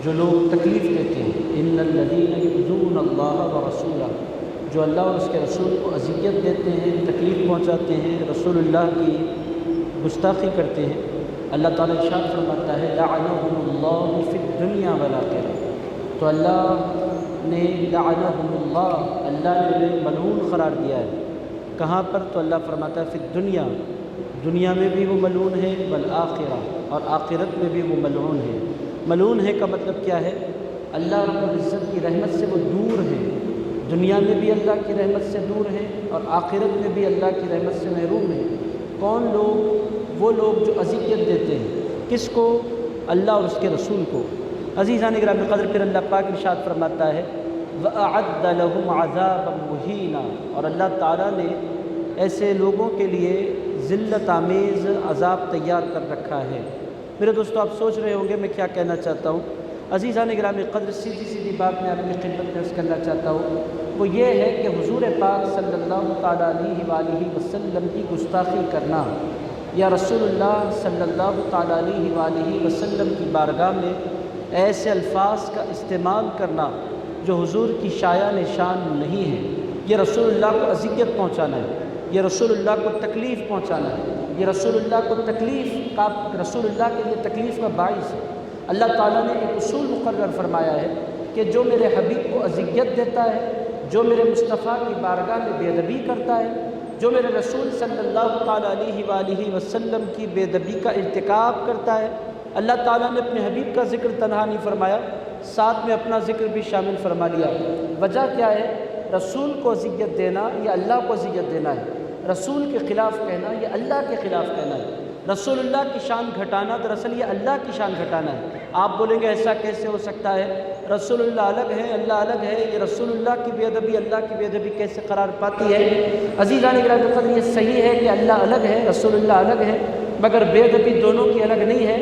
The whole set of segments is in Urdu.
جو لوگ تکلیف دیتے ہیں، ان الذین یؤذون اللہ ورسولہ، جو اللہ اور اس کے رسول کو اذیت دیتے ہیں، تکلیف پہنچاتے ہیں، رسول اللہ کی گستاخی کرتے ہیں، اللہ تعالیٰ ارشاد فرماتا ہے لعنہم اللہ فی الدنیا والآخرہ، تو اللہ نے لعنہم اللہ نے انہیں ملعون قرار دیا ہے۔ کہاں پر؟ تو اللہ فرماتا ہے فی الدنیا، دنیا میں بھی وہ ملعون ہے، والآخرہ، اور آخرت میں بھی وہ ملعون ہے۔ ملعون ہے کا مطلب کیا ہے؟ اللہ رب العزت کی رحمت سے وہ دور ہے، دنیا میں بھی اللہ کی رحمت سے دور ہے اور آخرت میں بھی اللہ کی رحمت سے محروم ہے۔ کون لوگ؟ وہ لوگ جو اذیت دیتے ہیں، کس کو؟ اللہ اور اس کے رسول کو۔ عزیزان گرامی قدر، پھر اللہ پاک ارشاد فرماتا ہے وَأَعَدَّ لَهُمْ عَذَابًا مُهِينًا، اور اللہ تعالیٰ نے ایسے لوگوں کے لیے ذلت آمیز عذاب تیار کر رکھا ہے۔ میرے دوستو، آپ سوچ رہے ہوں گے میں کیا کہنا چاہتا ہوں۔ عزیزان گرامی قدر، سیدھی بات میں اپنی خدمت میں عرض کرنا چاہتا ہوں، وہ یہ ہے کہ حضور پاک صلی اللہ تعالیٰ علیہ وآلہ وسلم کی گستاخی کرنا یا رسول اللہ صلی اللہ تعالیٰ علیہ وآلہ وسلم کی بارگاہ میں ایسے الفاظ کا استعمال کرنا جو حضور کی شایع نشان نہیں ہے، یہ رسول اللہ کو اذیت پہنچانا ہے، یہ رسول اللہ کو تکلیف پہنچانا ہے، یہ رسول اللہ کو رسول اللہ کے لیے تکلیف کا باعث ہے۔ اللہ تعالیٰ نے ایک اصول مقرر فرمایا ہے کہ جو میرے حبیب کو اذیت دیتا ہے، جو میرے مصطفیٰ کی بارگاہ میں بے ادبی کرتا ہے، جو میرے رسول صلی اللہ تعالیٰ علیہ وآلہ وسلم کی بے ادبی کا ارتکاب کرتا ہے، اللہ تعالیٰ نے اپنے حبیب کا ذکر تنہا نہیں فرمایا، ساتھ میں اپنا ذکر بھی شامل فرما لیا۔ وجہ کیا ہے؟ رسول کو اذیت دینا یا اللہ کو اذیت دینا ہے، رسول کے خلاف کہنا یا اللہ کے خلاف کہنا ہے، رسول اللہ کی شان گھٹانا دراصل یہ اللہ کی شان گھٹانا ہے۔ آپ بولیں گے ایسا کیسے ہو سکتا ہے؟ رسول اللہ الگ ہے، اللہ الگ ہے، یہ رسول اللہ کی بے ادبی اللہ کی بے ادبی کیسے قرار پاتی ہے؟ عزیزان گرامی قدر، یہ صحیح ہے کہ اللہ الگ ہے، رسول اللہ الگ ہے، مگر بے ادبی دونوں کی الگ نہیں ہے۔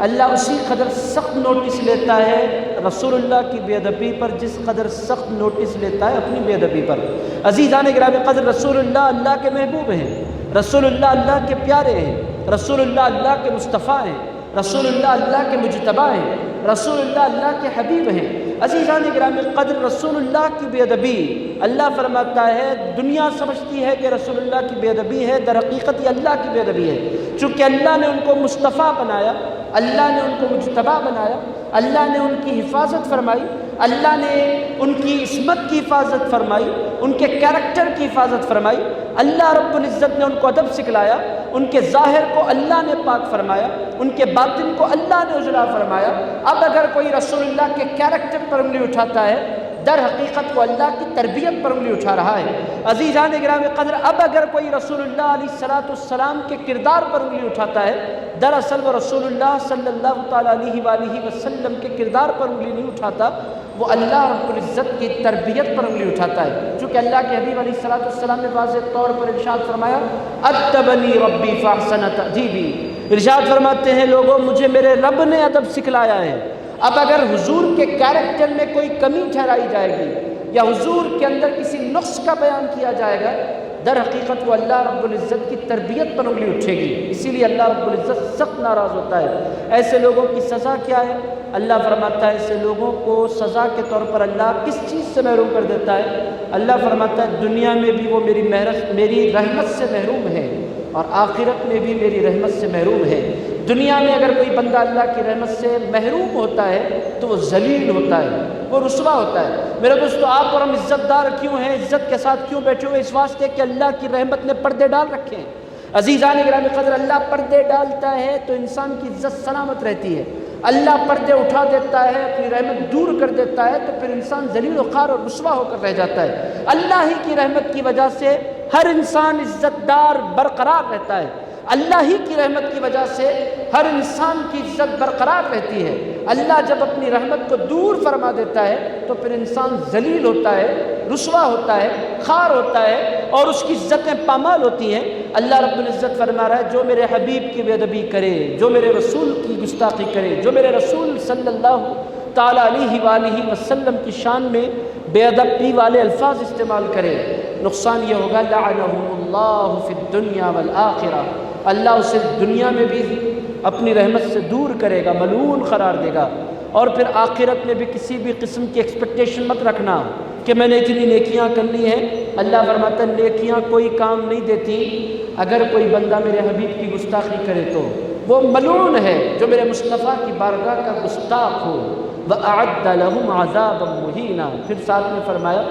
اللہ اسی قدر سخت نوٹس لیتا ہے رسول اللہ کی بے ادبی پر جس قدر سخت نوٹس لیتا ہے اپنی بے ادبی پر۔ عزیزان گرامی قدر، رسول اللہ اللہ کے محبوب ہیں، رسول اللہ اللہ کے پیارے ہیں، رسول اللہ اللہ کے مصطفیٰ ہیں، رسول اللہ اللہ کے مجتبی ہیں، رسول اللہ اللہ کے حبیب ہیں۔ عزیزان گرامی قدر، رسول اللہ کی بے ادبی، اللہ فرماتا ہے دنیا سمجھتی ہے کہ رسول اللہ کی بے ادبی ہے، در حقیقت یہ اللہ کی بے ادبی ہے، چونکہ اللہ نے ان کو مصطفیٰ بنایا، اللہ نے ان کو مجتبی بنایا، اللہ نے ان کی حفاظت فرمائی، اللہ نے ان کی عصمت کی حفاظت فرمائی، ان کے کیریکٹر کی حفاظت فرمائی، اللہ رب العزت نے ان کو ادب سکھلایا، ان کے ظاہر کو اللہ نے پاک فرمایا، ان کے باطن کو اللہ نے اجلا فرمایا۔ اب اگر کوئی رسول اللہ کے کیریکٹر پر انگلی اٹھاتا ہے، در حقیقت وہ اللہ کی تربیت پر انگلی اٹھا رہا ہے۔ عزیزان گرامی قدر، اب اگر کوئی رسول اللہ علیہ السلام کے کردار پر انگلی اٹھاتا ہے، دراصل وہ رسول اللہ صلی اللہ تعالیٰ علیہ وآلہ وسلم کے کردار پر انگلی نہیں اٹھاتا، وہ اللہ رب العزت کی تربیت پر انگلی اٹھاتا ہے۔ چونکہ اللہ کے حبیب علیہ السلام نے واضح طور پر ارشاد فرمایا ادبنی ربی فاحسن تأدیبی، ارشاد فرماتے ہیں لوگوں مجھے میرے رب نے ادب سکھلایا ہے۔ اب اگر حضور کے کیریکٹر میں کوئی کمی ٹھہرائی جائے گی یا حضور کے اندر کسی نقص کا بیان کیا جائے گا، در حقیقت وہ اللہ رب العزت کی تربیت پر انگلی اٹھے گی، اسی لیے اللہ رب العزت سخت ناراض ہوتا ہے۔ ایسے لوگوں کی سزا کیا ہے؟ اللہ فرماتا ہے ایسے لوگوں کو سزا کے طور پر اللہ کس چیز سے محروم کر دیتا ہے؟ اللہ فرماتا ہے دنیا میں بھی وہ میری رحمت سے محروم ہے اور آخرت میں بھی میری رحمت سے محروم ہے۔ دنیا میں اگر کوئی بندہ اللہ کی رحمت سے محروم ہوتا ہے تو وہ ذلیل ہوتا ہے، وہ رسوا ہوتا ہے۔ میرے دوستو، آپ اور ہم عزت دار کیوں ہیں، عزت کے ساتھ کیوں بیٹھے ہوئے؟ اس واسطے کہ اللہ کی رحمت نے پردے ڈال رکھے ہیں۔ عزیزان گرامی قدر، اللہ پردے ڈالتا ہے تو انسان کی عزت سلامت رہتی ہے، اللہ پردے اٹھا دیتا ہے، اپنی رحمت دور کر دیتا ہے تو پھر انسان ذلیل و خوار اور رسوا ہو کر رہ جاتا ہے۔ اللہ ہی کی رحمت کی وجہ سے ہر انسان عزت دار برقرار رہتا ہے، اللہ ہی کی رحمت کی وجہ سے ہر انسان کی عزت برقرار رہتی ہے۔ اللہ جب اپنی رحمت کو دور فرما دیتا ہے تو پھر انسان ذلیل ہوتا ہے، رسوا ہوتا ہے، خوار ہوتا ہے اور اس کی عزتیں پامال ہوتی ہیں۔ اللہ رب العزت فرما رہا ہے جو میرے حبیب کی بے ادبی کرے، جو میرے رسول کی گستاخی کرے، جو میرے رسول صلی اللہ تعالیٰ علیہ وآلہ وسلم کی شان میں بے ادبی والے الفاظ استعمال کرے، نقصان یہ ہوگا لعنہم اللہ فی الدنیا والآخرہ، اللہ اسے دنیا میں بھی اپنی رحمت سے دور کرے گا، ملعون قرار دے گا، اور پھر آخرت میں بھی کسی بھی قسم کی ایکسپیکٹیشن مت رکھنا کہ میں نے اتنی نیکیاں کر لی ہیں۔ اللہ فرماتا ہے نیکیاں کوئی کام نہیں دیتی، اگر کوئی بندہ میرے حبیب کی گستاخی کرے تو وہ ملعون ہے جو میرے مصطفیٰ کی بارگاہ کا گستاخ ہو۔ وَأَعَدَّ لَهُمْ عَذَابًا مُهِينًا، پھر ساتھ میں فرمایا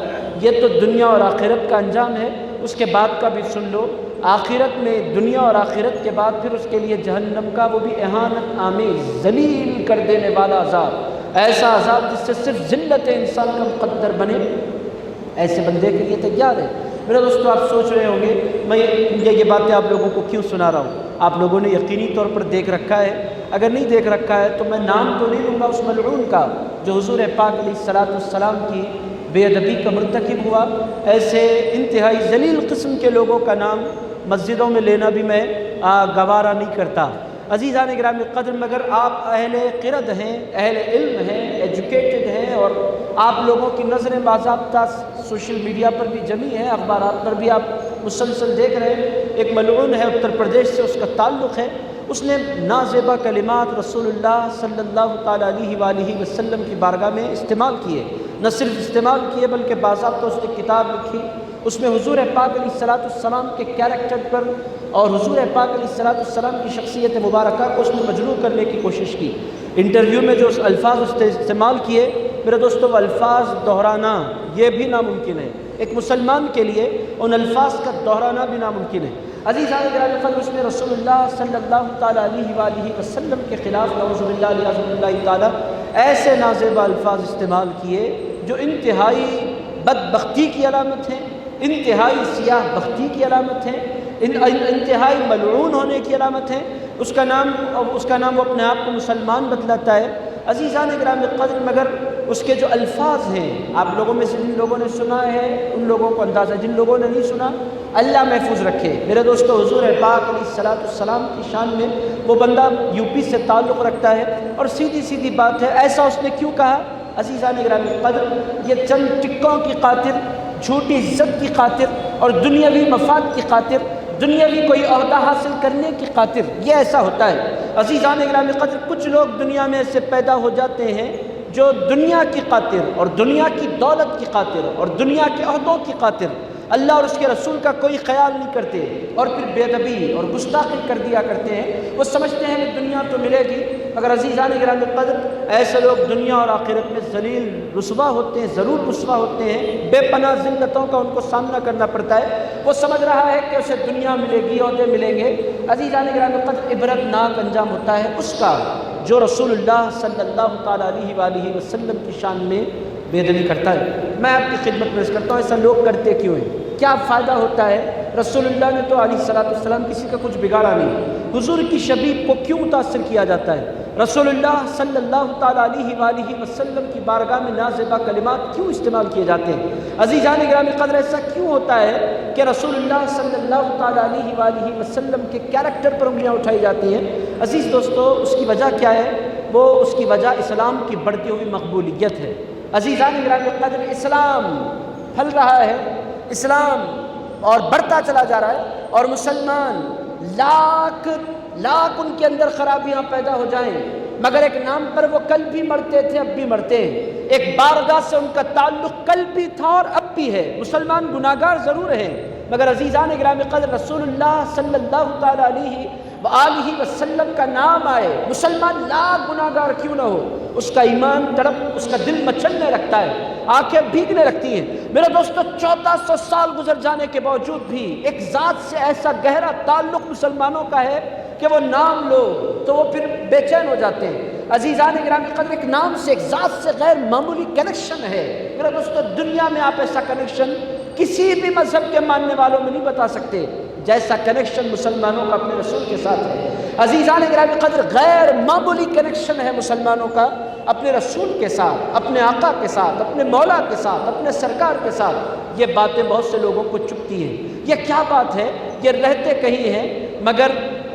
یہ تو دنیا اور آخرت کا انجام ہے، اس کے بعد کا بھی سن لو۔ آخرت میں دنیا اور آخرت کے بعد پھر اس کے لیے جہنم کا وہ بھی اہانت آمیز ذلیل کر دینے والا عذاب، ایسا عذاب جس سے صرف ذلت انسان کا مقدر بنے، ایسے بندے کے لیے تیار ہے۔ میرے دوستو آپ سوچ رہے ہوں گے میں یہ باتیں آپ لوگوں کو کیوں سنا رہا ہوں؟ آپ لوگوں نے یقینی طور پر دیکھ رکھا ہے، اگر نہیں دیکھ رکھا ہے تو میں نام تو نہیں لوں گا اس ملعون کا جو حضور پاک علیہ السلام کی بے ادبی کا مرتکب ہوا۔ ایسے انتہائی ذلیل قسم کے لوگوں کا نام مسجدوں میں لینا بھی میں گوارا نہیں کرتا۔ عزیزان گرامی قدر، مگر آپ اہل قرد ہیں، اہل علم ہیں، ایجوکیٹڈ ہیں، اور آپ لوگوں کی نظریں باضابطہ سوشل میڈیا پر بھی جمی ہے، اخبارات پر بھی آپ مسلسل دیکھ رہے ہیں۔ ایک ملعون ہے اتر پردیش سے، اس کا تعلق ہے، اس نے نازیبہ کلمات رسول اللہ صلی اللہ تعالیٰ علیہ وآلہ وسلم کی بارگاہ میں استعمال کیے، نہ صرف استعمال کیے بلکہ باضابطہ اس نے کتاب لکھی، اس میں حضور پاک علیہ السلام کے کیریکٹر پر اور حضور پاک علیہ السلام کی شخصیت مبارکہ کو اس نے مجروح کرنے کی کوشش کی۔ انٹرویو میں جو الفاظ اس نے استعمال کیے میرے دوستو، وہ الفاظ دہرانا یہ بھی ناممکن ہے، ایک مسلمان کے لیے ان الفاظ کا دہرانا بھی ناممکن ہے۔ عزیزان گرامی قدر، اس نے رسول اللہ صلی اللہ تعالیٰ علیہ وآلہ وسلم کے خلاف نعوذ باللہ علیہ اللہ تعالیٰ ایسے نازیبہ الفاظ استعمال کیے جو انتہائی بدبختی کی علامت ہیں، انتہائی سیاہ بختی کی علامت ہیں، انتہائی ملعون ہونے کی علامت ہے۔ اس کا نام وہ اپنے آپ کو مسلمان بتلاتا ہے۔ عزیزان گرامی قدر، مگر اس کے جو الفاظ ہیں، آپ لوگوں میں سے جن لوگوں نے سنا ہے ان لوگوں کو اندازہ، جن لوگوں نے نہیں سنا اللہ محفوظ رکھے۔ میرے دوستو، حضور پاک علیہ السلام کی شان میں وہ بندہ یو پی سے تعلق رکھتا ہے، اور سیدھی سیدھی بات ہے ایسا اس نے کیوں کہا؟ عزیزان گرامی قدر، یہ چند ٹکوں کی خاطر، جھوٹی عزت کی خاطر اور دنیاوی مفاد کی خاطر، دنیاوی کوئی عہدہ حاصل کرنے کی خاطر یہ ایسا ہوتا ہے۔ عزیزان گرامی قدر، کچھ لوگ دنیا میں ایسے پیدا ہو جاتے ہیں جو دنیا کی خاطر اور دنیا کی دولت کی خاطر اور دنیا کے عہدوں کی خاطر اللہ اور اس کے رسول کا کوئی خیال نہیں کرتے، اور پھر بے ادبی اور گستاخی کر دیا کرتے ہیں۔ وہ سمجھتے ہیں کہ دنیا تو ملے گی، مگر عزیزان گرامی قدر ایسے لوگ دنیا اور آخرت میں ذلیل رسوا ہوتے ہیں، ضرور رسوا ہوتے ہیں، بے پناہ ذلتوں کا ان کو سامنا کرنا پڑتا ہے۔ وہ سمجھ رہا ہے کہ اسے دنیا ملے گی، عہدے ملیں گے۔ عزیزان گرامی قدر، عبرت ناک انجام ہوتا ہے اس کا جو رسول اللہ صلی اللہ تعالیٰ علیہ وآلہ وسلم کی شان میں بے ادبی کرتا ہے۔ میں آپ کی خدمت میں عرض کرتا ہوں ایسا لوگ کرتے کیوں ہیں، کیا فائدہ ہوتا ہے؟ رسول اللہ نے تو علیہ السلام کسی کا کچھ بگاڑا نہیں، حضور کی شبیہ کو کیوں متاثر کیا جاتا ہے؟ رسول اللہ صلی اللہ تعالیٰ علیہ وآلہ وسلم کی بارگاہ میں نازیبہ کلمات کیوں استعمال کیے جاتے ہیں؟ عزیزان گرامی قدر، ایسا کیوں ہوتا ہے کہ رسول اللہ صلی اللہ تعالیٰ علیہ وآلہ وسلم کے کیریکٹر پر انگلیاں اٹھائی جاتی ہیں؟ عزیز دوستو، اس کی وجہ کیا ہے؟ اس کی وجہ اسلام کی بڑھتی ہوئی مقبولیت ہے۔ عزیزان گرامی قدر، اسلام پھل رہا ہے، اسلام اور بڑھتا چلا جا رہا ہے، اور مسلمان لاکھ ان کے اندر خرابیاں پیدا ہو جائیں مگر ایک نام پر وہ کل بھی مرتے تھے، اب بھی مرتے ہیں، ایک بارگاہ سے ان کا تعلق کل بھی تھا اور اب بھی ہے۔ مسلمان گناہگار ضرور ہیں، مگر عزیزان گرامی قدر رسول اللہ صلی اللہ تعالیٰ علیہ وآلہ وسلم کا نام آئے، مسلمان لاکھ گناہگار کیوں نہ ہو، اس کا ایمان تڑپ، اس کا دل مچلنے لگتا ہے، آنکھیں بھیگنے لگتی ہیں۔ میرے دوستو، 1400 سال گزر جانے کے باوجود بھی ایک ذات سے ایسا گہرا تعلق مسلمانوں کا ہے کہ وہ نام لو تو وہ پھر بے چین ہو جاتے ہیں۔ عزیزان گرامی قدر، ایک نام سے، ایک ذات سے غیر معمولی کنیکشن ہے۔ میرے دوستو، دنیا میں آپ ایسا کنیکشن کسی بھی مذہب کے ماننے والوں میں نہیں بتا سکتے جیسا کنیکشن مسلمانوں کا اپنے رسول کے ساتھ ہے۔ عزیزان گرامی قدر، غیر معمولی کنیکشن ہے مسلمانوں کا اپنے رسول کے ساتھ، اپنے آقا کے ساتھ، اپنے مولا کے ساتھ، اپنے سرکار کے ساتھ۔ یہ باتیں بہت سے لوگوں کو چبھتی ہیں، یہ کیا بات ہے؟ یہ رہتے کہیں ہیں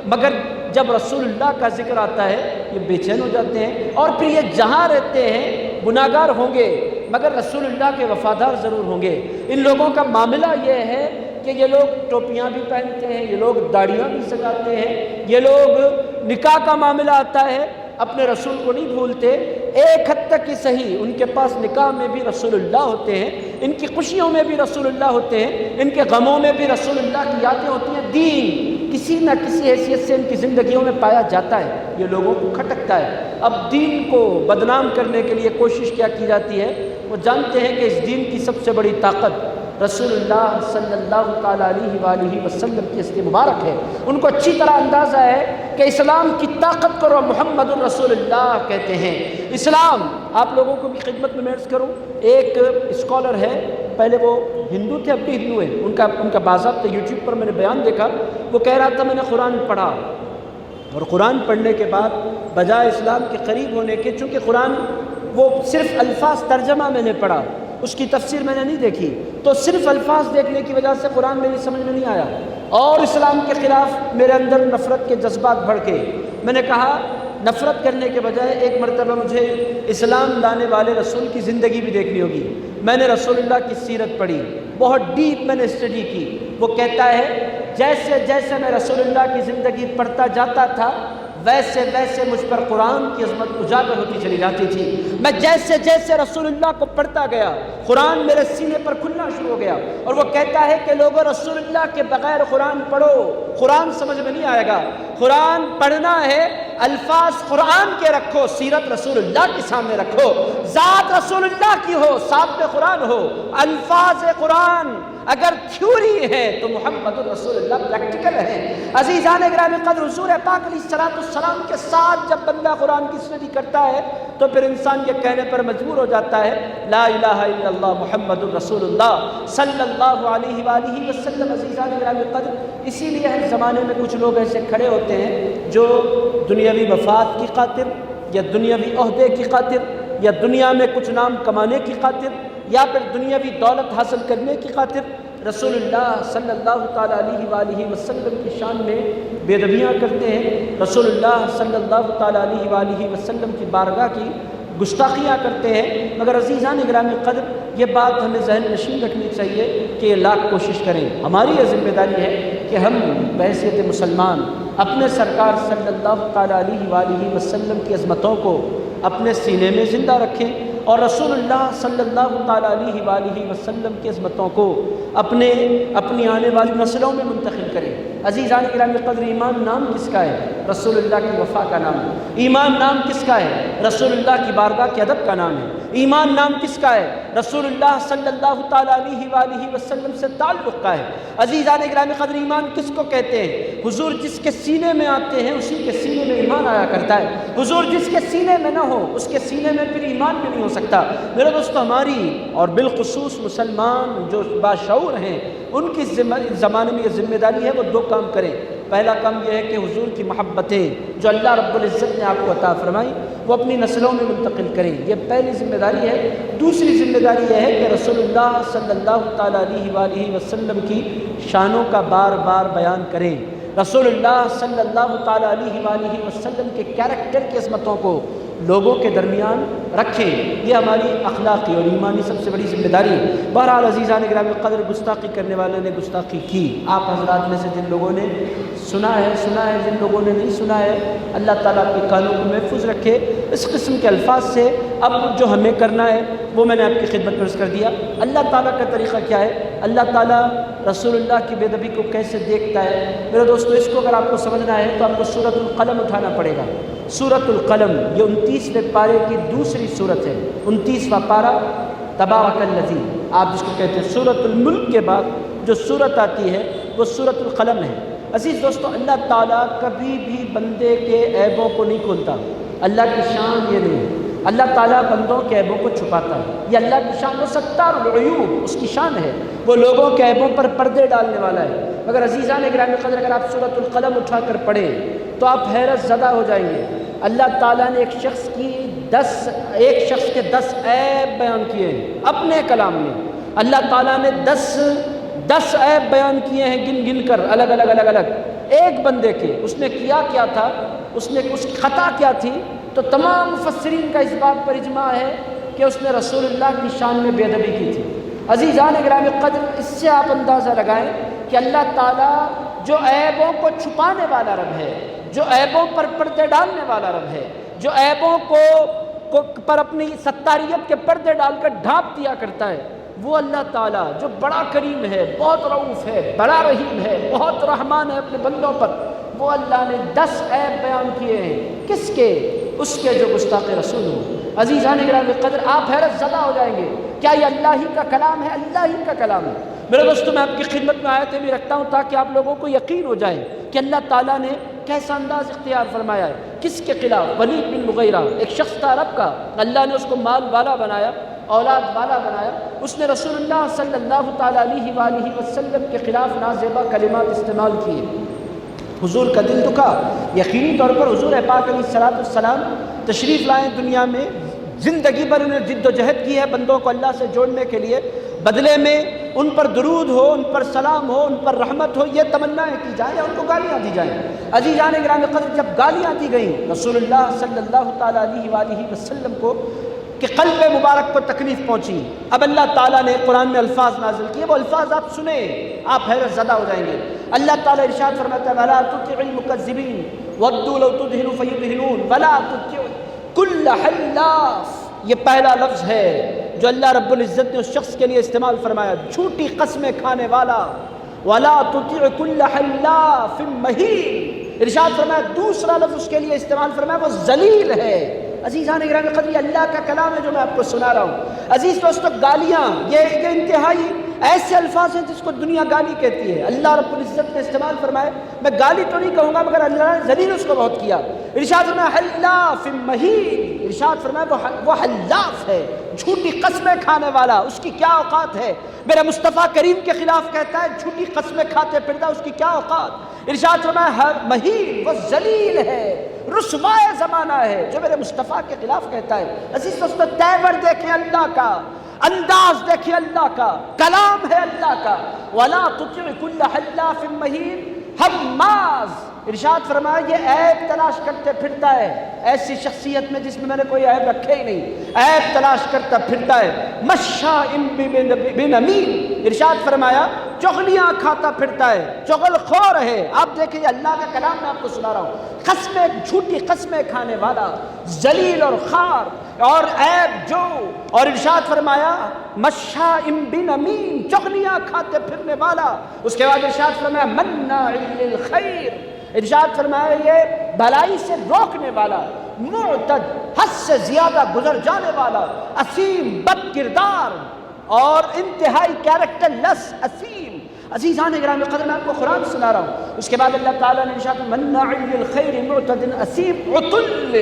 مگر جب رسول اللہ کا ذکر آتا ہے یہ بے چین ہو جاتے ہیں، اور پھر یہ جہاں رہتے ہیں گناہگار ہوں گے مگر رسول اللہ کے وفادار ضرور ہوں گے۔ ان لوگوں کا معاملہ یہ ہے کہ یہ لوگ ٹوپیاں بھی پہنتے ہیں، یہ لوگ داڑھیاں بھی سجاتے ہیں، یہ لوگ نکاح کا معاملہ آتا ہے اپنے رسول کو نہیں بھولتے، ایک حد تک ہی صحیح ان کے پاس نکاح میں بھی رسول اللہ ہوتے ہیں، ان کی خوشیوں میں بھی رسول اللہ ہوتے ہیں، ان کے غموں میں بھی رسول اللہ کی یادیں ہوتی ہیں۔ دین کسی نہ کسی حیثیت سے ان کی زندگیوں میں پایا جاتا ہے، یہ لوگوں کو کھٹکتا ہے۔ اب دین کو بدنام کرنے کے لیے کوشش کیا کی جاتی ہے؟ وہ جانتے ہیں کہ اس دین کی سب سے بڑی طاقت رسول اللہ صلی اللہ تعالیٰ علیہ وآلہ وسلم کی ہستی مبارک ہے۔ ان کو اچھی طرح اندازہ ہے کہ اسلام کی طاقت کو محمد الرسول اللہ کہتے ہیں۔ اسلام آپ لوگوں کو بھی خدمت میں عرض کروں، ایک اسکالر ہے، پہلے وہ ہندو تھے اب بھی ہندو ہیں، ان کا باضابطہ یوٹیوب پر میں نے بیان دیکھا، وہ کہہ رہا تھا میں نے قرآن پڑھا اور قرآن پڑھنے کے بعد بجائے اسلام کے قریب ہونے کے، چونکہ قرآن وہ صرف الفاظ ترجمہ میں نے پڑھا، اس کی تفسیر میں نے نہیں دیکھی، تو صرف الفاظ دیکھنے کی وجہ سے قرآن میری سمجھ میں نہیں آیا اور اسلام کے خلاف میرے اندر نفرت کے جذبات بڑھ کے میں نے کہا نفرت کرنے کے بجائے ایک مرتبہ مجھے اسلام لانے والے رسول کی زندگی بھی دیکھنی ہوگی۔ میں نے رسول اللہ کی سیرت پڑھی، بہت ڈیپ میں نے اسٹڈی کی۔ وہ کہتا ہے جیسے جیسے میں رسول اللہ کی زندگی پڑھتا جاتا تھا ویسے ویسے مجھ پر قرآن کی عظمت اجاگر ہوتی چلی جاتی تھی۔ میں جیسے جیسے رسول اللہ کو پڑھتا گیا قرآن میرے سینے پر کھلنا شروع ہو گیا۔ اور وہ کہتا ہے کہ لوگوں رسول اللہ کے بغیر قرآن پڑھو، قرآن سمجھ میں نہیں آئے گا۔ قرآن پڑھنا ہے، الفاظ قرآن کے رکھو، سیرت رسول اللہ کے سامنے رکھو، ذات رسول اللہ کی ہو، ساتھ میں قرآن ہو۔ الفاظ قرآن اگر تھیوری ہے تو محمد الرسول اللہ پریکٹیکل ہے۔ عزیزان گرامی قدر، حضور پاک علیہ السلام کے ساتھ جب بندہ قرآن کی اسٹڈی کرتا ہے تو پھر انسان یہ کہنے پر مجبور ہو جاتا ہے لا الہ الا اللہ محمد الرسول اللہ صلی اللہ علیہ وآلہ وسلم۔ عزیزان گرامی قدر، اسی لیے ہر زمانے میں کچھ لوگ ایسے کھڑے ہوتے ہیں جو دنیاوی مفاد کی خاطر یا دنیاوی عہدے کی خاطر یا دنیا میں کچھ نام کمانے کی خاطر یا پھر دنیاوی دولت حاصل کرنے کی خاطر رسول اللہ صلی اللہ تعالیٰ علیہ وآلہ وسلم کی شان میں بے ادبیاں کرتے ہیں، رسول اللہ صلی اللہ تعالیٰ علیہ وآلہ وسلم کی بارگاہ کی گستاخیاں کرتے ہیں۔ مگر عزیزان گرامی قدر، یہ بات ہمیں ذہن نشین رکھنی چاہیے کہ یہ لاکھ کوشش کریں، ہماری یہ ذمہ داری ہے کہ ہم بحیثیت مسلمان اپنے سرکار صلی اللہ تعالیٰ علیہ وآلہ وسلم کی عظمتوں کو اپنے سینے میں زندہ رکھیں اور رسول اللہ صلی اللہ تعالیٰ علیہ وآلہ وسلم کی عظمتوں کو اپنی آنے والی نسلوں میں منتقل کریں۔ عزیزان گرامی قدر، ایمان نام کس کا ہے؟ رسول اللہ کی وفا کا نام ہے۔ ایمان نام کس کا ہے؟ رسول اللہ کی بارگاہ کے ادب کا نام ہے۔ ایمان نام کس کا ہے؟ رسول اللہ صلی اللہ تعالیٰ علیہ وآلہ وسلم سے تعلق کا ہے۔ عزیزان گرامی قدر، ایمان کس کو کہتے ہیں؟ حضور جس کے سینے میں آتے ہیں اسی کے سینے میں ایمان آیا کرتا ہے۔ حضور جس کے سینے میں نہ ہو اس کے سینے میں پھر ایمان بھی نہیں ہو سکتا۔ میرے دوستو، ہماری اور بالخصوص مسلمان جو باشعور ہیں ان کی زمانے میں یہ ذمہ داری ہے وہ دو کام کریں۔ پہلا کام یہ ہے کہ حضور کی محبتیں جو اللہ رب العزت نے آپ کو عطا فرمائی وہ اپنی نسلوں میں منتقل کریں، یہ پہلی ذمہ داری ہے۔ دوسری ذمہ داری یہ ہے کہ رسول اللہ صلی اللہ تعالیٰ علیہ وآلہ وسلم کی شانوں کا بار بار بیان کریں، رسول اللہ صلی اللہ تعالیٰ علیہ وآلہ وسلم کے کیریکٹر کی عظمتوں کو لوگوں کے درمیان رکھیں۔ یہ ہماری اخلاقی اور ایمانی سب سے بڑی ذمہ داری ہے۔ بہرحال عزیزان گرامی قدر، گستاخی کرنے والوں نے گستاخی کی، آپ حضرات میں سے جن لوگوں نے سنا ہے، جن لوگوں نے نہیں سنا ہے، اللہ تعالیٰ کے کانوں کو محفوظ رکھے اس قسم کے الفاظ سے۔ اب جو ہمیں کرنا ہے وہ میں نے آپ کی خدمت میں عرض کر دیا۔ اللہ تعالیٰ کا طریقہ کیا ہے؟ اللہ تعالیٰ رسول اللہ کی بے ادبی کو کیسے دیکھتا ہے؟ میرے دوستو، اس کو اگر آپ کو سمجھنا ہے تو آپ کو سورۃ القلم اٹھانا پڑے گا۔ سورۃ القلم یہ 29ویں پارے کی دوسری سورت ہے، 29واں پارہ تبارک الذی، آپ جس کو کہتے ہیں سورۃ الملک کے بعد جو سورت آتی ہے وہ سورۃ القلم ہے۔ عزیز دوستو، اللہ تعالیٰ کبھی بھی بندے کے عیبوں کو نہیں کھولتا، اللہ کی شان یہ نہیں ہے۔ اللہ تعالیٰ بندوں کے عیبوں کو چھپاتا ہے، یہ اللہ کی شان، وہ ستار العیوب اس کی شان ہے، وہ لوگوں کے عیبوں پر پردے ڈالنے والا ہے۔ مگر عزیزان گرامی قدر، اگر آپ سورۃ القلم اٹھا کر پڑھیں تو آپ حیرت زدہ ہو جائیں گے۔ اللہ تعالیٰ نے ایک شخص کے 10 عیب بیان کیے ہیں اپنے کلام میں۔ اللہ تعالیٰ نے 10 عیب بیان کیے ہیں گن گن کر، الگ الگ ایک بندے کے۔ اس نے کیا تھا، اس کی خطا کیا تھی؟ تو تمام مفسرین کا اس بات پر اجماع ہے کہ اس نے رسول اللہ کی شان میں بے ادبی کی تھی۔ عزیزان گرامی قدر، اس سے آپ اندازہ لگائیں کہ اللہ تعالیٰ جو عیبوں کو چھپانے والا رب ہے، جو عیبوں پر پردے ڈالنے والا رب ہے، جو عیبوں کو پر اپنی ستاریت کے پردے ڈال کر ڈھانپ دیا کرتا ہے، وہ اللہ تعالیٰ جو بڑا کریم ہے، بہت رؤوف ہے، بڑا رحیم ہے، بہت رحمان ہے اپنے بندوں پر، وہ اللہ نے 10 عیب بیان کیے ہیں۔ کس کے؟ اس کے جو گستاخ رسول ہو۔ عزیزان گرامی قدر، آپ حیرت زدہ ہو جائیں گے، کیا یہ اللہ ہی کا کلام ہے؟ اللہ ہی کا کلام ہے۔ میرے دوستوں، میں آپ کی خدمت میں آیتیں بھی رکھتا ہوں تاکہ آپ لوگوں کو یقین ہو جائے کہ اللہ تعالیٰ نے کیسا انداز اختیار فرمایا ہے۔ کس کے خلاف؟ ولید بن مغیرہ، ایک شخص تھا عرب کا، اللہ نے اس کو مال والا بنایا، اولاد والا بنایا، اس نے رسول اللہ صلی اللہ تعالیٰ علیہ وآلہ وسلم کے خلاف نازیبا کلمات استعمال کیے۔ حضور کا دل دکھا، یقینی طور پر حضور پاک علیہ السلام تشریف لائے دنیا میں، زندگی بھر انہیں جد و جہد کی ہے بندوں کو اللہ سے جوڑنے کے لیے، بدلے میں ان پر درود ہو، ان پر سلام ہو، ان پر رحمت ہو، یہ تمنائیں کی جائیں یا ان کو گالیاں دی جائیں۔ عزیزان گرامی قدر، جب گالیاں دی گئیں رسول اللہ صلی اللہ تعالیٰ علیہ وآلہ وسلم کو کہ قلب مبارک کو تکلیف پہنچی، اب اللہ تعالیٰ نے قرآن میں الفاظ نازل کیے، وہ الفاظ آپ سنیں آپ حیرت زدہ ہو جائیں گے۔ اللہ تعالیٰ ارشاد فرماتا ہے وَلَا تُطِعِ الْمُكَذِّبِينَ وَدُّوا لَوْ تُدْهِنُ فَيُدْهِنُونَ وَلَا تُطِعِ كُلَّ حَلَّافٍ۔ یہ پہلا لفظ ہے جو اللہ رب العزت نے اس شخص کے لیے استعمال فرمایا، جھوٹی قسمیں کھانے والا۔ وَلَا تُطِعِ كُلَّ حَلَّافٍ مَّهِينٍ، ارشاد فرمایا دوسرا لفظ اس کے لیے استعمال فرمایا، وہ ذلیل ہے۔ عزیزان گرامی قدر، یہ اللہ کا کلام ہے جو میں آپ کو سنا رہا ہوں۔ عزیز دوستو، گالیاں یہ انتہائی ایسے الفاظ ہیں جس کو دنیا گالی کہتی ہے، اللہ رب العزت نے استعمال فرمائے۔ میں گالی تو نہیں کہوں گا مگر اللہ نے ذلیل اس کو بہت کیا۔ ارشاد فرمایا حلاف مہین، ارشاد فرمایا وہ حلاف ہے، جھوٹی قسمیں کھانے والا، اس کی کیا اوقات ہے؟ میرے مصطفیٰ کریم کے خلاف کہتا ہے جھوٹی قسمیں کھاتے پھرتا، اس کی کیا اوقات؟ ارشاد فرمایا مہین، وہ ذلیل ہے، رسوائے زمانہ ہے، جو میرے مصطفیٰ کے خلاف کہتا ہے۔ عزیز دوستو، تیور دیکھیں اللہ کا، انداز دیکھیں اللہ کا، کلام ہے اللہ کا۔ وَلَا تُطِعِ كُلَّ حَلَّافٍ مَّهِينٍ، حماز، ارشاد فرمایا یہ عیب تلاش کرتے پھرتا ہے، ایسی شخصیت میں جس میں نے کوئی عیب رکھے ہی نہیں، عیب تلاش کرتا پھرتا ہے۔ مشاء بنمیم، ارشاد فرمایا چغلیاں کھاتا پھرتا ہے، چغل خور ہے۔ آپ دیکھیں اللہ کا کلام میں آپ کو سنا رہا ہوں، قسمیں، جھوٹی قسمیں کھانے والا، ذلیل اور خوار اور عیب جو، اور ارشاد فرمایا مشاء بنمیم، چغلیاں کھاتے پھرنے والا۔ اس کے بعد ارشاد فرمایا مناع للخیر، ارشاد فرمایا یہ بھلائی سے روکنے والا، معتد، حد سے زیادہ گزر جانے والا، اثیم، بد کردار اور انتہائی کیریکٹر لیس اثیم۔ عزیزان گرامی قدر، میں آپ کو قرآن سنا رہا ہوں۔ اس کے بعد اللہ تعالیٰ نے ارشاد مناع للخیر معتد اثیم عتل،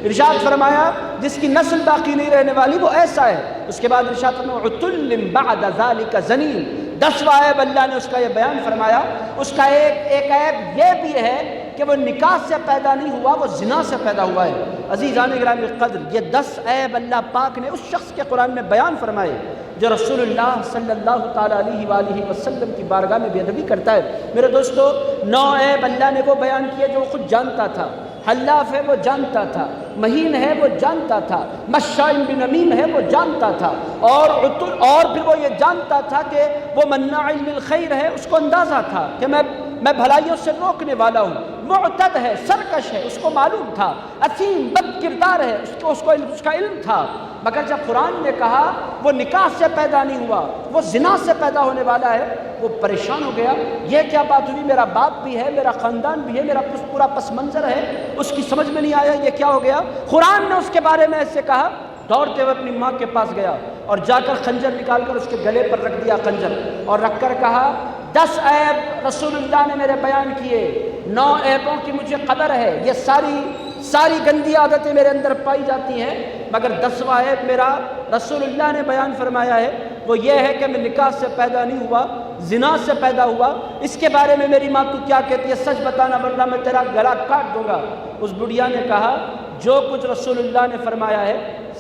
ارشاد فرمایا جس کی نسل باقی نہیں رہنے والی وہ ایسا ہے۔ اس کے بعد ارشاد فرمایا عتل بعد ذلك زنیم۔ 10واں عیب اللہ نے اس کا یہ بیان فرمایا، اس کا ایک عیب یہ بھی ہے کہ وہ نکاح سے پیدا نہیں ہوا، وہ زنا سے پیدا ہوا ہے۔ عزیزان گرامی قدر، یہ 10 عیب اللہ پاک نے اس شخص کے قرآن میں بیان فرمائے جو رسول اللہ صلی اللہ تعالیٰ علیہ وآلہ وسلم کی بارگاہ میں بے ادبی کرتا ہے۔ میرے دوستو، 9 عیب اللہ نے وہ بیان کیے جو خود جانتا تھا۔ حلاف ہے وہ جانتا تھا، مہین ہے وہ جانتا تھا، مشاء بنمیم ہے وہ جانتا تھا، اور پھر وہ یہ جانتا تھا کہ وہ مناع للخیر ہے، اس کو اندازہ تھا کہ میں بھلائیوں سے روکنے والا ہوں۔ معتد ہے، سرکش ہے، اس کو معلوم تھا۔ اثیم، بد کردار ہے، اس کا علم تھا۔ مگر جب قرآن نے کہا وہ نکاح سے پیدا نہیں ہوا، وہ زنا سے پیدا ہونے والا ہے، وہ پریشان ہو گیا۔ یہ کیا بات ہوئی؟ میرا باپ بھی ہے، میرا خاندان بھی ہے، میرا پورا پس منظر ہے، اس کی سمجھ میں نہیں آیا یہ کیا ہو گیا۔ قرآن نے اس کے بارے میں ایسے کہا، دوڑتے ہوئے اپنی ماں کے پاس گیا اور جا کر خنجر نکال کر اس کے گلے پر رکھ دیا خنجر، اور رکھ کر کہا 10 عیب رسول اللہ نے میرے بیان کیے، 9 عیبوں کی مجھے خبر ہے، یہ ساری گندی عادتیں میرے اندر پائی جاتی ہیں، مگر 10واں عیب میرا رسول اللہ نے بیان فرمایا ہے، وہ یہ ہے کہ میں نکاح سے پیدا نہیں ہوا، زنا سے پیدا ہوا۔ اس کے بارے میں میری ماں تو کیا کہتی ہے؟ سچ بتانا ورنہ میں تیرا گلا کاٹ دوں گا۔ اس بڑھیا نے کہا جو کچھ رسول اللہ نے فرمایا ہے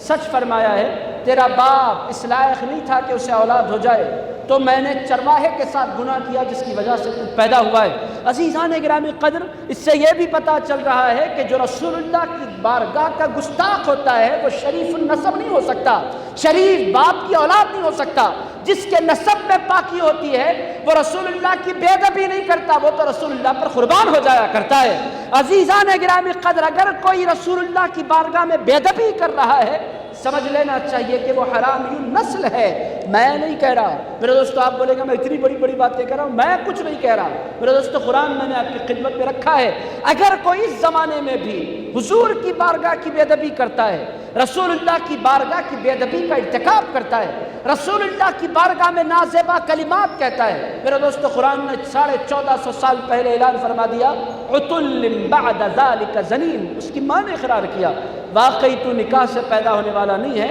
سچ فرمایا ہے، تیرا باپ اس لائق نہیں تھا کہ اسے اولاد ہو جائے، تو میں نے چرواہے کے ساتھ گناہ کیا جس کی وجہ سے تو پیدا ہوا ہے۔ عزیزان گرامی قدر، اس سے یہ بھی پتہ چل رہا ہے کہ جو رسول اللہ کی بارگاہ کا گستاخ ہوتا ہے وہ شریف النسب نہیں ہو سکتا، شریف باپ کی اولاد نہیں ہو سکتا۔ جس کے نسب میں پاکی ہوتی ہے وہ رسول اللہ کی بے ادبی نہیں کرتا، وہ تو رسول اللہ پر قربان ہو جایا کرتا ہے۔ عزیزان گرامی قدر، اگر کوئی رسول اللہ کی بارگاہ میں بے ادبی کر رہا ہے سمجھ لینا چاہیے کہ وہ حرامی نسل ہے۔ میں نہیں کہہ رہا میرے دوستو، آپ بولے گا میں اتنی بڑی بڑی باتیں کہہ رہا ہوں، میں کچھ نہیں کہہ رہا میرے دوستو، قرآن میں نے آپ کی خدمت میں رکھا ہے۔ اگر کوئی اس زمانے میں بھی حضور کی بارگاہ کی بے ادبی کرتا ہے، رسول اللہ کی بارگاہ کی بے ادبی کا ارتکاب کرتا ہے، رسول اللہ کی بارگاہ میں نازیبا کلمات کہتا ہے، میرے دوستو قرآن نے 1450 سال پہلے اعلان فرما دیا عتل بعد ذلك زنیم، اس کی ماں نے اقرار کیا واقعی تو نکاح سے پیدا ہونے والا نہیں ہے،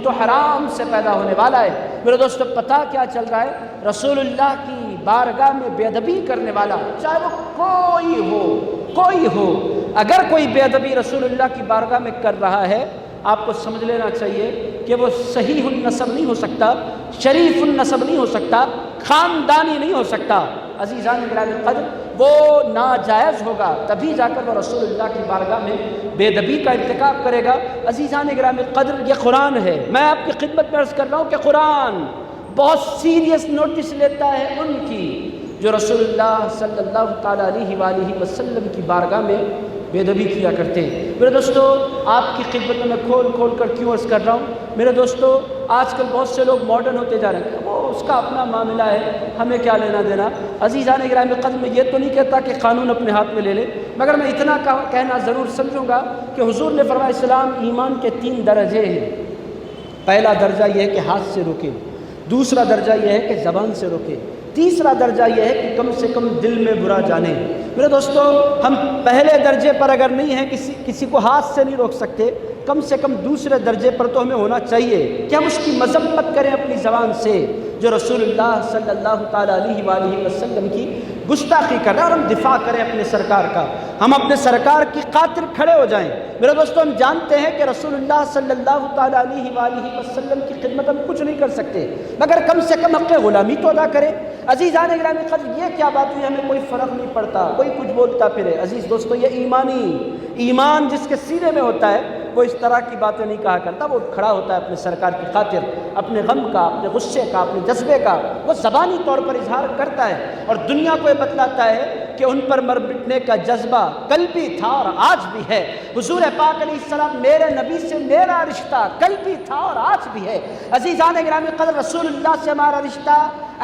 تو حرام سے پیدا ہونے والا ہے۔ میرے دوستو پتہ کیا چل رہا ہے؟ رسول اللہ کی بارگاہ میں بے ادبی کرنے والا چاہے وہ کوئی ہو، اگر کوئی بے ادبی رسول اللہ کی بارگاہ میں کر رہا ہے آپ کو سمجھ لینا چاہیے کہ وہ صحیح النسب نہیں ہو سکتا، شریف النسب نہیں ہو سکتا، خاندانی نہیں ہو سکتا۔ عزیزان گرامی قدر، وہ ناجائز ہوگا تبھی جا کر وہ رسول اللہ کی بارگاہ میں بے ادبی کا ارتکاب کرے گا۔ عزیزان گرامی قدر، یہ قرآن ہے، میں آپ کی خدمت میں عرض کر رہا ہوں کہ قرآن بہت سیریس نوٹس لیتا ہے ان کی جو رسول اللہ صلی اللہ تعالیٰ علیہ وآلہ وسلم کی بارگاہ میں بے ادبی کیا کرتے ہیں۔ میرے دوستو آپ کی خدمت میں کھول کر کیوں عرض کر رہا ہوں؟ میرے دوستو آج کل بہت سے لوگ ماڈرن ہوتے جا رہے ہیں، وہ اس کا اپنا معاملہ ہے، ہمیں کیا لینا دینا۔ عزیزان گرامی قدر، میں یہ تو نہیں کہتا کہ قانون اپنے ہاتھ میں لے لے، مگر میں اتنا کہنا ضرور سمجھوں گا کہ حضور نے فرمایا اسلام ایمان کے 3 درجے ہیں۔ پہلا درجہ یہ ہے کہ ہاتھ سے روکے، دوسرا درجہ یہ ہے کہ زبان سے روکے، تیسرا درجہ یہ ہے کہ کم سے کم دل میں برا جانے۔ میرے دوستو ہم پہلے درجے پر اگر نہیں ہیں، کسی کو ہاتھ سے نہیں روک سکتے، کم سے کم دوسرے درجے پر تو ہمیں ہونا چاہیے کہ ہم اس کی مذمت کریں اپنی زبان سے جو رسول اللہ صلی اللہ تعالیٰ علیہ وآلہ وسلم کی گستاخی کر رہے ہیں، اور ہم دفاع کریں اپنے سرکار کا، ہم اپنے سرکار کی خاطر کھڑے ہو جائیں۔ میرے دوستو ہم جانتے ہیں کہ رسول اللہ صلی اللہ تعالیٰ علیہ وآلہ وسلم کی خدمت ہم کچھ نہیں کر سکتے، مگر کم سے کم حق غلامی تو ادا کریں۔ عزیزان گرامی قدر، یہ کیا بات ہوئی؟ ہمیں کوئی فرق نہیں پڑتا، کوئی کچھ بولتا پھرے۔ عزیز دوستو، یہ ایمان جس کے سینے میں ہوتا ہے وہ اس طرح کی باتیں نہیں کہا کرتا، وہ کھڑا ہوتا ہے اپنے سرکار کی خاطر، اپنے غم کا، اپنے غصے کا، اپنے جذبے کا وہ زبانی طور پر اظہار کرتا ہے، اور دنیا کو یہ بتلاتا ہے کہ ان پر مر مٹنے کا جذبہ کل بھی تھا اور آج بھی ہے۔ حضور پاک علیہ السلام، میرے نبی سے میرا رشتہ کل بھی تھا اور آج بھی ہے۔ عزیزان گرامی قدر، رسول اللہ سے ہمارا رشتہ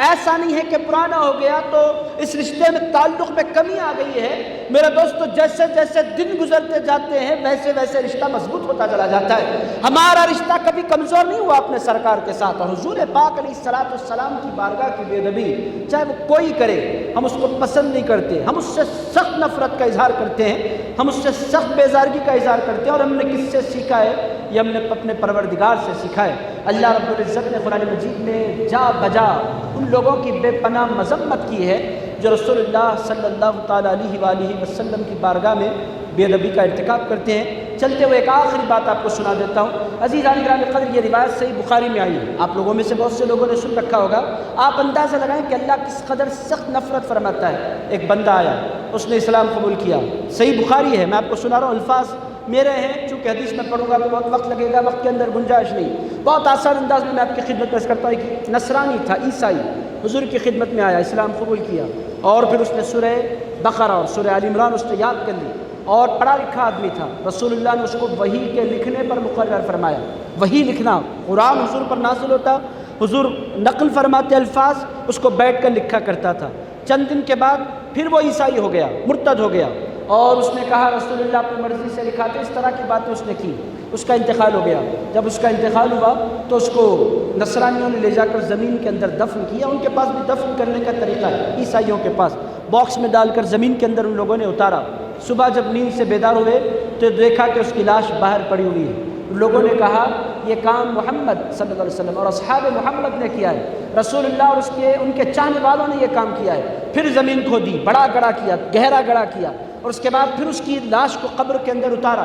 ایسا نہیں ہے کہ پرانا ہو گیا تو اس رشتے میں تعلق میں کمی آ گئی ہے۔ میرے دوستو جیسے جیسے دن گزرتے جاتے ہیں ویسے ویسے رشتہ مضبوط ہوتا چلا جاتا ہے۔ ہمارا رشتہ کبھی کمزور نہیں ہوا اپنے سرکار کے ساتھ، اور حضور پاک علیہ السلام کی بارگاہ کی بے ادبی چاہے وہ کوئی کرے ہم اس کو پسند نہیں کرتے، ہم اس سے سخت نفرت کا اظہار کرتے ہیں، ہم اس سے سخت بیزارگی کا اظہار کرتے ہیں، اور ہم نے کس سے سیکھا ہے؟ یہ ہم نے اپنے پروردگار سے سیکھا ہے۔ اللہ رب العزت نے قرآن مجید میں جا بجا ان لوگوں کی بے پناہ مذمت کی ہے جو رسول اللہ صلی اللہ تعالیٰ علیہ وآلہ وسلم کی بارگاہ میں بے ادبی کا ارتکاب کرتے ہیں۔ چلتے ہوئے ایک آخری بات آپ کو سنا دیتا ہوں۔ عزیزان گرامی قدر، یہ روایت صحیح بخاری میں آئی ہے، آپ لوگوں میں سے بہت سے لوگوں نے سن رکھا ہوگا۔ آپ اندازہ لگائیں کہ اللہ کس قدر سخت نفرت فرماتا ہے۔ ایک بندہ آیا، اس نے اسلام قبول کیا، صحیح بخاری ہے، میں آپ کو سنا رہا ہوں، الفاظ میرے ہیں، چونکہ حدیث میں پڑھوں گا تو بہت وقت لگے گا، وقت کے اندر گنجائش نہیں، بہت آسان انداز میں آپ کی خدمت پیش کرتا ہوں۔ کہ نصرانی تھا، عیسائی، حضور کی خدمت میں آیا، اسلام قبول کیا، اور پھر اس نے سورہ بقرہ اور سورہ آل عمران اس نے یاد کر لی، اور پڑھا لکھا آدمی تھا۔ رسول اللہ نے اس کو وحی کے لکھنے پر مقرر فرمایا۔ وحی لکھنا، قرآن حضور پر نازل ہوتا، حضور نقل فرماتے الفاظ، اس کو بیٹھ کر لکھا کرتا تھا۔ چند دن کے بعد پھر وہ عیسائی ہو گیا، مرتد ہو گیا، اور اس نے کہا رسول اللہ اپنی مرضی سے لکھاتے، اس طرح کی باتیں اس نے کی۔ اس کا انتقال ہو گیا۔ جب اس کا انتقال ہوا تو اس کو نصرانیوں نے لے جا کر زمین کے اندر دفن کیا۔ ان کے پاس بھی دفن کرنے کا طریقہ ہے، عیسائیوں کے پاس باکس میں ڈال کر زمین کے اندر ان لوگوں نے اتارا۔ صبح جب نیند سے بیدار ہوئے تو دیکھا کہ اس کی لاش باہر پڑی ہوئی ہے۔ لوگوں نے کہا یہ کام محمد صلی اللہ علیہ وسلم اور اصحاب محمد نے کیا ہے، رسول اللہ اور ان کے چاہنے والوں نے یہ کام کیا ہے۔ پھر زمین کھودی، بڑا گڑھا کیا، گہرا گڑھا کیا، اور اس کے بعد پھر اس کی لاش کو قبر کے اندر اتارا،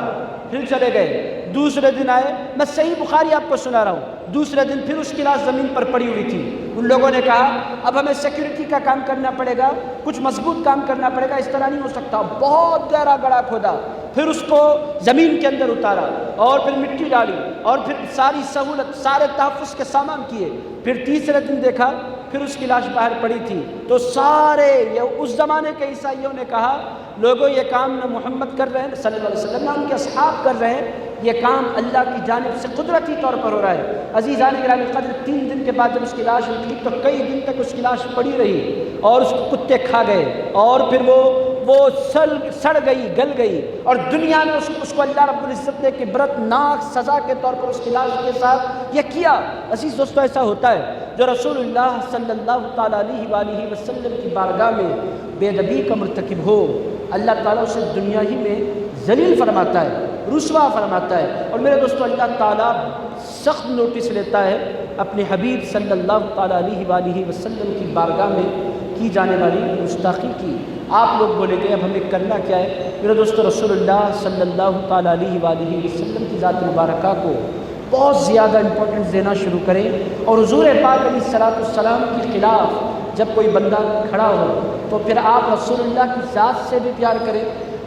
پھر چلے گئے۔ دوسرے دن آئے، میں صحیح بخاری آپ کو سنا رہا ہوں، دوسرے دن پھر اس کی لاش زمین پر پڑی ہوئی تھی۔ ان لوگوں نے کہا اب ہمیں سیکیورٹی کا کام کرنا پڑے گا، کچھ مضبوط کام کرنا پڑے گا، اس طرح نہیں ہو سکتا۔ بہت گہرا گڑھا کھودا، پھر اس کو زمین کے اندر اتارا اور پھر مٹی ڈالی اور پھر ساری سہولت، سارے تحفظ کے سامان کیے۔ پھر تیسرے دن دیکھا پھر اس کی لاش باہر پڑی تھی، تو سارے اس زمانے کے عیسائیوں نے کہا لوگوں یہ کام نہ محمد کر رہے ہیں صلی اللہ علیہ وسلم، نہ ان کے اصحاب کر رہے ہیں، یہ کام اللہ کی جانب سے قدرتی طور پر ہو رہا ہے۔ عزیزان گرامی قدر، 3 دن کے بعد جب اس کی لاش نکلی تو کئی دن تک اس کی لاش پڑی رہی اور اس کو کتے کھا گئے اور پھر وہ سڑ گئی، گل گئی، اور دنیا نے اس کو اللہ رب العزت نے کہ عبرت ناک سزا کے طور پر اس کی لاش کے ساتھ یہ کیا۔ عزیز دوستو، ایسا ہوتا ہے جو رسول اللہ صلی اللہ تعالیٰ علیہ وآلہ وسلم کی بارگاہ میں بے ادبی کا مرتکب ہو، اللہ تعالیٰ اسے دنیا ہی میں ذلیل فرماتا ہے، رسوا فرماتا ہے۔ اور میرے دوستو، اللہ تعالیٰ سخت نوٹس لیتا ہے اپنے حبیب صلی اللہ تعالیٰ علیہ وآلہ وسلم کی بارگاہ میں کی جانے والی گستاخی کی۔ آپ لوگ بولے گے اب ہمیں کرنا کیا ہے؟ میرے دوستو، رسول اللہ صلی اللہ تعالیٰ علیہ وآلہ وسلم کی ذات مبارکہ کو بہت زیادہ امپورٹنس دینا شروع کریں، اور حضور پاک علیہ الصلوۃ والسلام کے خلاف جب کوئی بندہ کھڑا ہو تو پھر آپ رسول اللہ کی ذات سے بھی پیار کریں،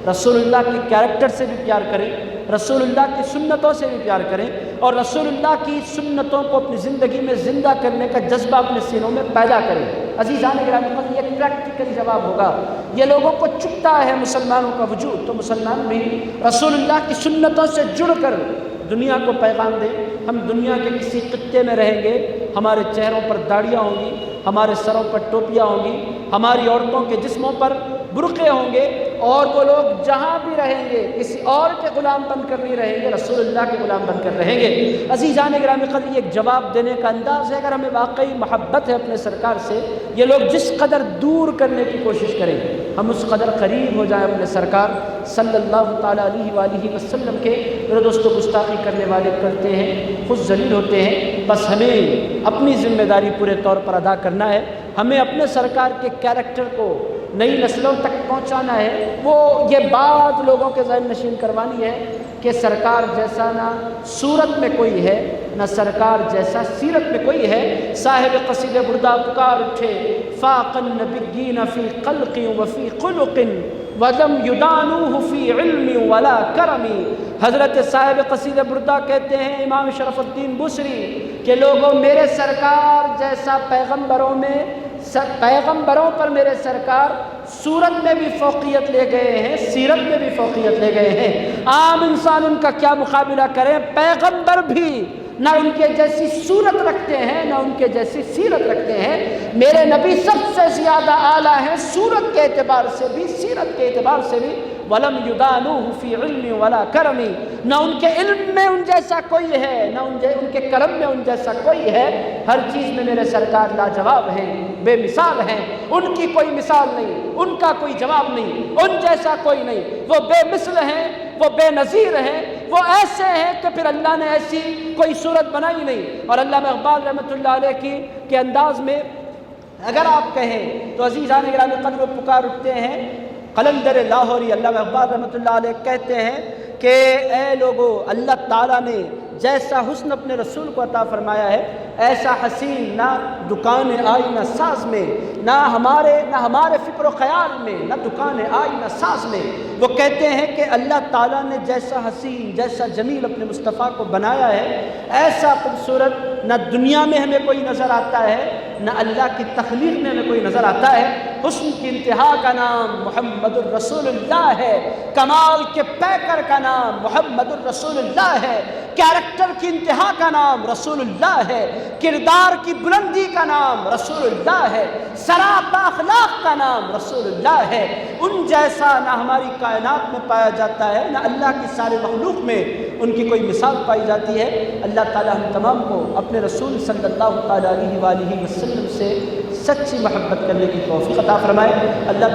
رسول اللہ کے کیریکٹر سے بھی پیار کریں، رسول اللہ کی سنتوں سے بھی پیار کریں، اور رسول اللہ کی سنتوں کو اپنی زندگی میں زندہ کرنے کا جذبہ اپنے سینوں میں پیدا کریں۔ عزیزان گرامی، یہ پریکٹیکل جواب ہوگا۔ یہ لوگوں کو چبھتا ہے مسلمانوں کا وجود، تو مسلمان بھی رسول اللہ کی سنتوں سے جڑ کر دنیا کو پیغام دیں۔ ہم دنیا کے کسی خطے میں رہیں گے، ہمارے چہروں پر داڑیاں ہوں گی، ہمارے سروں پر ٹوپیاں ہوں گی، ہماری عورتوں کے جسموں پر برقعے ہوں گے، اور وہ لوگ جہاں بھی رہیں گے کسی اور کے غلام بن کر نہیں رہیں گے، رسول اللہ کے غلام بن کر رہیں گے۔ عزیزان گرامی قدر، یہ ایک جواب دینے کا انداز ہے۔ اگر ہمیں واقعی محبت ہے اپنے سرکار سے، یہ لوگ جس قدر دور کرنے کی کوشش کریں، ہم اس قدر قریب ہو جائیں اپنے سرکار صلی اللہ تعالیٰ علیہ وآلہ وسلم کے۔ میرے دوستو، گستاخی کرنے والے کرتے ہیں، خود ذلیل ہوتے ہیں، بس ہمیں اپنی ذمہ داری پورے طور پر ادا کرنا ہے۔ ہمیں اپنے سرکار کے کیریکٹر کو نئی نسلوں تک پہنچانا ہے۔ یہ بات لوگوں کے ذہن نشین کروانی ہے کہ سرکار جیسا نہ صورت میں کوئی ہے، نہ سرکار جیسا سیرت میں کوئی ہے۔ صاحب قصید بردہ پکار اٹھے، فاق النبیین فی خلق وفی خلق ولم یدانوہ فی علم ولا کرم۔ حضرت صاحب قصید بردہ کہتے ہیں، امام شرف الدین بصری، کہ لوگوں میرے سرکار جیسا پیغمبروں پر میرے سرکار صورت میں بھی فوقیت لے گئے ہیں، سیرت میں بھی فوقیت لے گئے ہیں۔ عام انسان ان کا کیا مقابلہ کریں؟ پیغمبر بھی نہ ان کے جیسی صورت رکھتے ہیں، نہ ان کے جیسی سیرت رکھتے ہیں۔ میرے نبی سب سے زیادہ اعلیٰ ہیں، صورت کے اعتبار سے بھی، سیرت کے اعتبار سے بھی۔ وَلَمْ يُدَانُوهُ فِي عِلْمٍ وَلَا كَرَمٍ، نہ ان کے علم میں ان جیسا کوئی ہے، نہ ان کے کرم میں ان جیسا کوئی ہے۔ ہر چیز میں میرے سرکار لاجواب ہیں، بے مثال ہیں، ان کی کوئی مثال نہیں، ان کا کوئی جواب نہیں، ان جیسا کوئی نہیں۔ وہ بے مثل ہیں، وہ بے نظیر ہیں، وہ ایسے ہیں کہ پھر اللہ نے ایسی کوئی صورت بنائی نہیں۔ اور علامہ اقبال رحمۃ اللہ علیہ کے انداز میں اگر آپ کہیں تو عزیزان گرامی قدر پکار اٹھتے ہیں، قلندر لاہوری علامہ اقبال رحمۃ اللہ علیہ کہتے ہیں کہ اے لوگو، اللہ تعالیٰ نے جیسا حسن اپنے رسول کو عطا فرمایا ہے، ایسا حسین نہ دکان آئینہ ساز میں، نہ ہمارے فکر و خیال میں، نہ دکان آئینہ ساز میں۔ وہ کہتے ہیں کہ اللہ تعالیٰ نے جیسا حسین، جیسا جمیل اپنے مصطفیٰ کو بنایا ہے، ایسا خوبصورت نہ دنیا میں ہمیں کوئی نظر آتا ہے، نہ اللہ کی تخلیق میں ہمیں کوئی نظر آتا ہے۔ حسن کی انتہا کا نام محمد الرسول اللہ ہے، کمال کے پیکر کا نام محمد الرسول اللہ ہے، کیریکٹر کی انتہا کا نام رسول اللہ ہے، کردار کی بلندی کا نام رسول اللہ ہے، سراپا اخلاق کا نام رسول اللہ ہے۔ ان جیسا نہ ہماری کائنات میں پایا جاتا ہے، نہ اللہ کی سارے مخلوق میں ان کی کوئی مثال پائی جاتی ہے۔ اللہ تعالی ہم تمام کو اپنے رسول صلی اللہ تعالیٰ علیہ وآلہ وسلم سے سچی محبت کرنے کی توفیق عطا فرمائے۔ اللہ تعالی